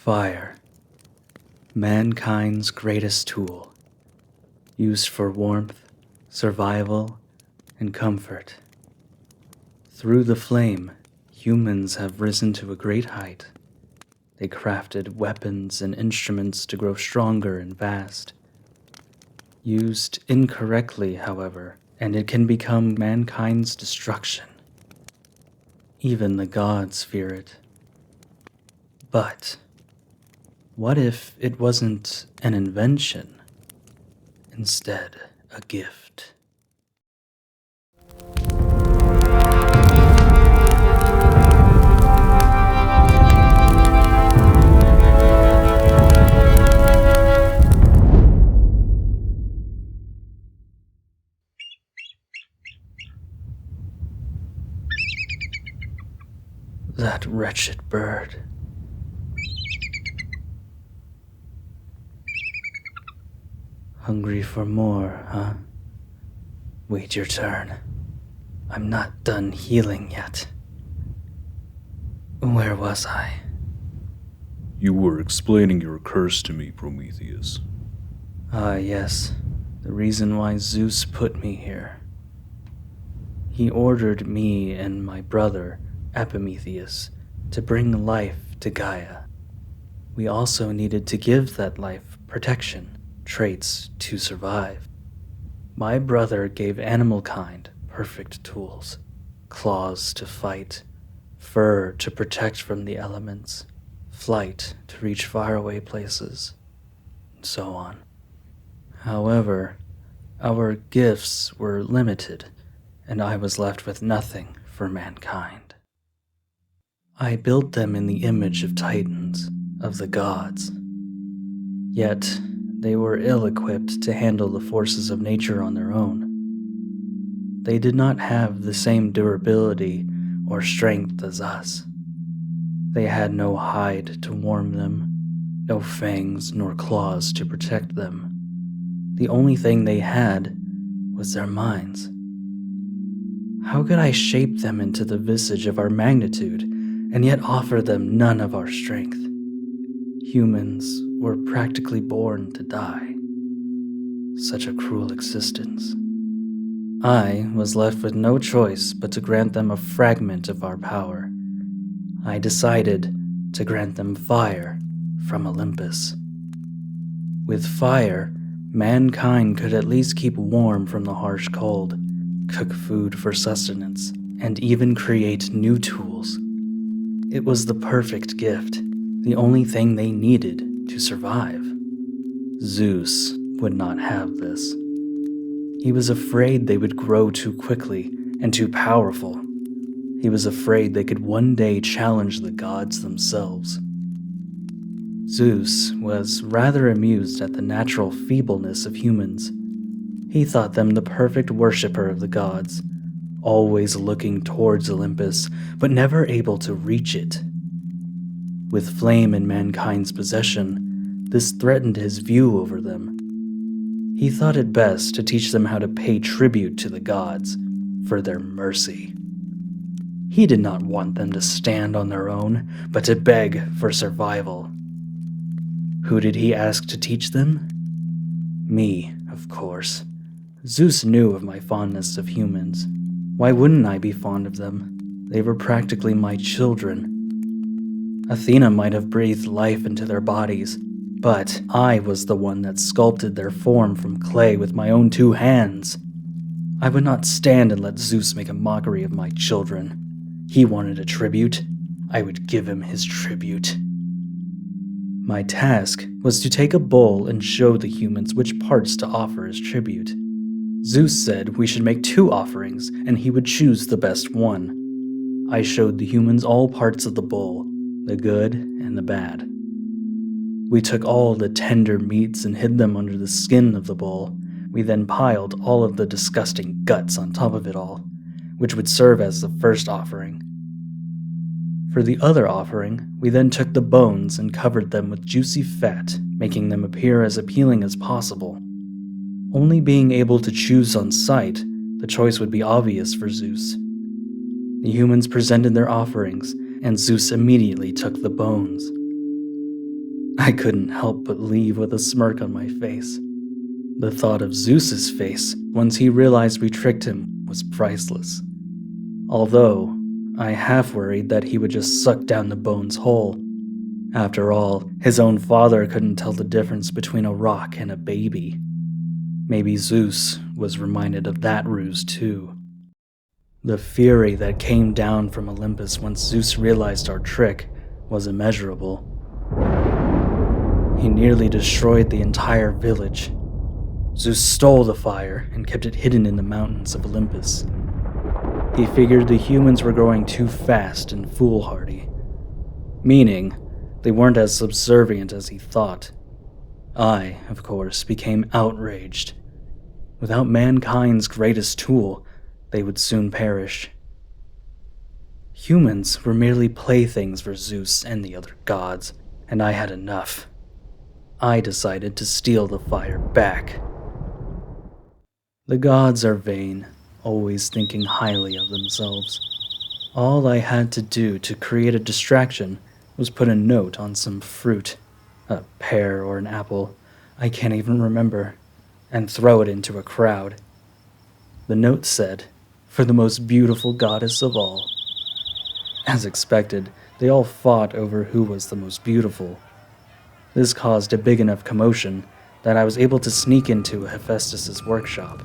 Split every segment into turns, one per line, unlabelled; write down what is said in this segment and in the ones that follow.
Fire, mankind's greatest tool, used for warmth, survival, and comfort. Through the flame, humans have risen to a great height. They crafted weapons and instruments to grow stronger and vast. Used incorrectly, however, and it can become mankind's destruction. Even the gods fear it. But what if it wasn't an invention, instead a gift? That wretched bird. Hungry for more, huh? Wait your turn. I'm not done healing yet. Where was I?
You were explaining your curse to me, Prometheus.
Ah, yes. The reason why Zeus put me here. He ordered me and my brother, Prometheus, to bring life to Gaia. We also needed to give that life protection, traits to survive. My brother gave animal kind perfect tools, claws to fight, fur to protect from the elements, flight to reach faraway places, and so on. However, our gifts were limited, and I was left with nothing for mankind. I built them in the image of titans, of the gods. Yet, they were ill-equipped to handle the forces of nature on their own. They did not have the same durability or strength as us. They had no hide to warm them, no fangs nor claws to protect them. The only thing they had was their minds. How could I shape them into the visage of our magnitude and yet offer them none of our strength? Humans were practically born to die. Such a cruel existence. I was left with no choice but to grant them a fragment of our power. I decided to grant them fire from Olympus. With fire, mankind could at least keep warm from the harsh cold, cook food for sustenance, and even create new tools. It was the perfect gift, the only thing they needed to survive. Zeus would not have this. He was afraid they would grow too quickly and too powerful. He was afraid they could one day challenge the gods themselves. Zeus was rather amused at the natural feebleness of humans. He thought them the perfect worshipper of the gods, always looking towards Olympus, but never able to reach it. With flame in mankind's possession, this threatened his view over them. He thought it best to teach them how to pay tribute to the gods for their mercy. He did not want them to stand on their own, but to beg for survival. Who did he ask to teach them? Me, of course. Zeus knew of my fondness of humans. Why wouldn't I be fond of them? They were practically my children. Athena might have breathed life into their bodies, but I was the one that sculpted their form from clay with my own 2 hands. I would not stand and let Zeus make a mockery of my children. He wanted a tribute. I would give him his tribute. My task was to take a bowl and show the humans which parts to offer as tribute. Zeus said we should make 2 offerings, and he would choose the best one. I showed the humans all parts of the bowl, the good and the bad. We took all the tender meats and hid them under the skin of the bowl. We then piled all of the disgusting guts on top of it all, which would serve as the first offering. For the other offering, we then took the bones and covered them with juicy fat, making them appear as appealing as possible. Only being able to choose on sight, the choice would be obvious for Zeus. The humans presented their offerings, and Zeus immediately took the bones. I couldn't help but leave with a smirk on my face. The thought of Zeus's face once he realized we tricked him was priceless. Although, I half worried that he would just suck down the bones whole. After all, his own father couldn't tell the difference between a rock and a baby. Maybe Zeus was reminded of that ruse too. The fury that came down from Olympus once Zeus realized our trick was immeasurable. He nearly destroyed the entire village. Zeus stole the fire and kept it hidden in the mountains of Olympus. He figured the humans were growing too fast and foolhardy, meaning they weren't as subservient as he thought. I, of course, became outraged. Without mankind's greatest tool, they would soon perish. Humans were merely playthings for Zeus and the other gods, and I had enough. I decided to steal the fire back. The gods are vain, always thinking highly of themselves. All I had to do to create a distraction was put a note on some fruit, a pear or an apple, I can't even remember, and throw it into a crowd. The note said, "For the most beautiful goddess of all." As expected, they all fought over who was the most beautiful. This caused a big enough commotion that I was able to sneak into Hephaestus's workshop.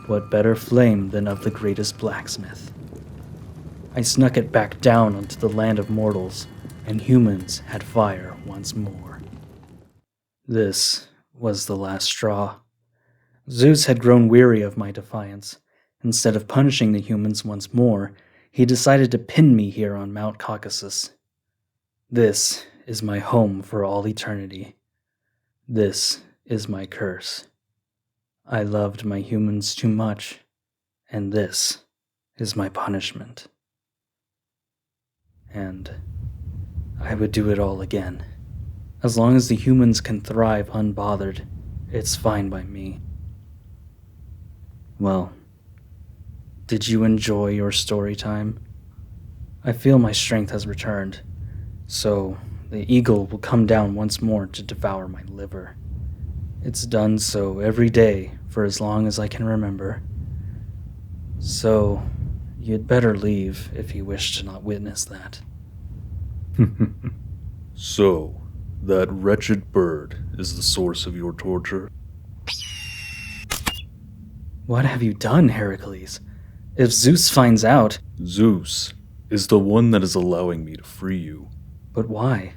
What better flame than of the greatest blacksmith? I snuck it back down onto the land of mortals, and humans had fire once more. This was the last straw. Zeus had grown weary of my defiance. Instead of punishing the humans once more, he decided to pin me here on Mount Caucasus. This is my home for all eternity. This is my curse. I loved my humans too much, and this is my punishment. And I would do it all again. As long as the humans can thrive unbothered, it's fine by me. Well, did you enjoy your story time? I feel my strength has returned, so the eagle will come down once more to devour my liver. It's done so every day for as long as I can remember. So, you'd better leave if you wish to not witness that.
So, that wretched bird is the source of your torture?
What have you done, Heracles? If Zeus finds out...
Zeus is the one that is allowing me to free you.
But why?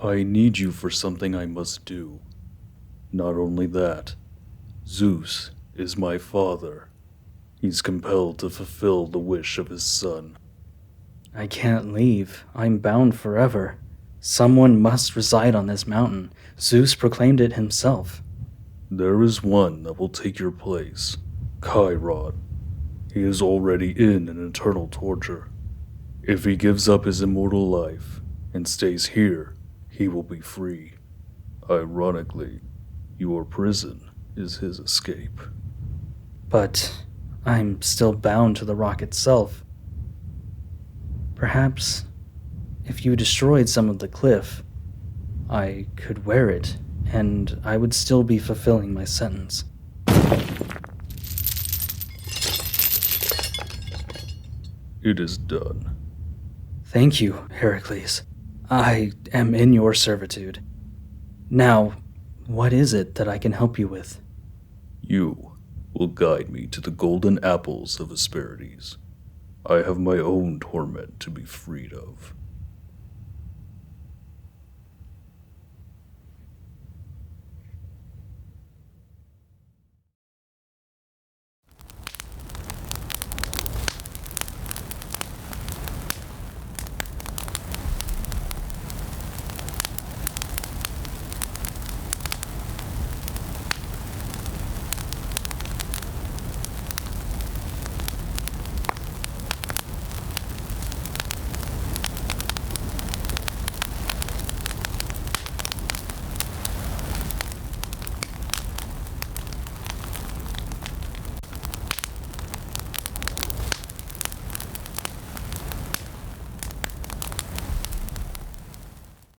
I need you for something I must do. Not only that, Zeus is my father. He's compelled to fulfill the wish of his son.
I can't leave. I'm bound forever. Someone must reside on this mountain. Zeus proclaimed it himself.
There is one that will take your place, Chiron. He is already in an eternal torture. If he gives up his immortal life and stays here, he will be free. Ironically, your prison is his escape.
But I'm still bound to the rock itself. Perhaps if you destroyed some of the cliff, I could wear it, and I would still be fulfilling my sentence.
It is done.
Thank you, Heracles. I am in your servitude. Now, what is it that I can help you with?
You will guide me to the golden apples of Hesperides. I have my own torment to be freed of.